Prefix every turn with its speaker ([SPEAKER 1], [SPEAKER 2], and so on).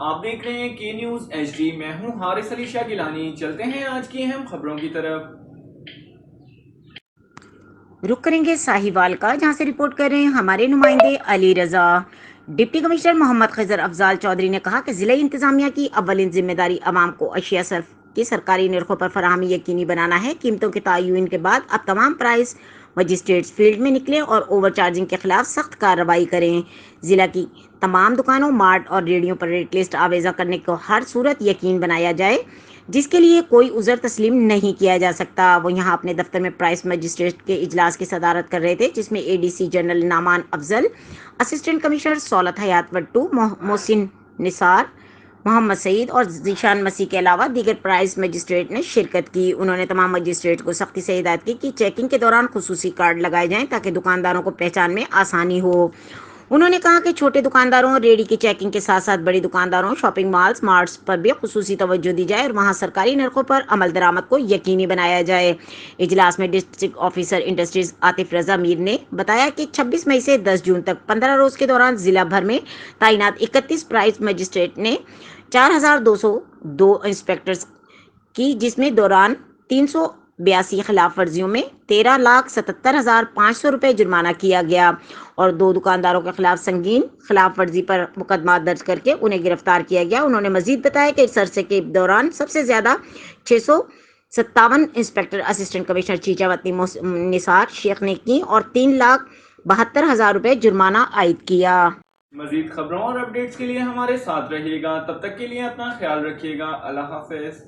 [SPEAKER 1] آپ دیکھ رہے ہیں کے نیوز ایچ ڈی۔ میں ہوں حارث علی شاہ گیلانی۔ چلتے ہیں آج کی اہم خبروں کی طرف۔
[SPEAKER 2] رخ کریں گے ساہیوال کا، جہاں سے رپورٹ کر رہے ہیں ہمارے نمائندے علی رضا۔ ڈپٹی کمشنر محمد خضر افضال چودھری نے کہا کہ ضلع انتظامیہ کی اولین ذمہ داری عوام کو اشیاء صرف کی سرکاری نرخوں پر فراہمی یقینی بنانا ہے۔ قیمتوں کے تعین کے بعد اب تمام پرائس مجسٹریٹس فیلڈ میں نکلیں اور اوور چارجنگ کے خلاف سخت کارروائی کریں۔ ضلع کی تمام دکانوں، مارٹ اور ریڑھیوں پر ریٹ لسٹ آویزاں کرنے کو ہر صورت یقین بنایا جائے، جس کے لیے کوئی عذر تسلیم نہیں کیا جا سکتا۔ وہ یہاں اپنے دفتر میں پرائس مجسٹریٹ کے اجلاس کی صدارت کر رہے تھے، جس میں اے ڈی سی جنرل نعمان افضل، اسسٹنٹ کمشنر سہولت حیات وٹو، محسن نثار، محمد سعید اور ذیشان مسیح کے علاوہ دیگر پرائس مجسٹریٹ نے شرکت کی۔ انہوں نے تمام مجسٹریٹ کو سختی سے ہدایت کی کہ چیکنگ کے دوران خصوصی کارڈ لگائے جائیں تاکہ دکانداروں کو پہچان میں آسانی ہو۔ انہوں نے کہا کہ چھوٹے دکانداروں، ریڑھی کی چیکنگ کے ساتھ ساتھ بڑی دکانداروں، شاپنگ مالز، مارٹس پر بھی خصوصی توجہ دی جائے اور وہاں سرکاری نرخوں پر عمل درآمد کو یقینی بنایا جائے۔ اجلاس میں ڈسٹرکٹ آفیسر انڈسٹریز عاطف رضا میر نے بتایا کہ 26 مئی سے 10 جون تک 15 روز کے دوران ضلع بھر میں تعینات 31 پرائس مجسٹریٹ نے 4202 انسپیکٹرز کی، جس میں دوران 382 خلاف ورزیوں میں 13,77,500 روپے جرمانہ کیا گیا اور 2 دکانداروں کے خلاف سنگین خلاف ورزی پر مقدمات درج کر کے انہیں گرفتار کیا گیا۔ انہوں نے مزید بتایا کہ اس عرصے کے دوران سب سے زیادہ 657 انسپیکٹر اسسٹنٹ کمشنر چیچا وطنی نثار شیخ نے کی اور 3,72,000 روپے جرمانہ عائد کیا۔
[SPEAKER 1] مزید خبروں اور اپڈیٹس کے لیے ہمارے ساتھ رہیے گا۔ تب تک کے لیے اپنا خیال رکھیے گا۔ اللہ حافظ۔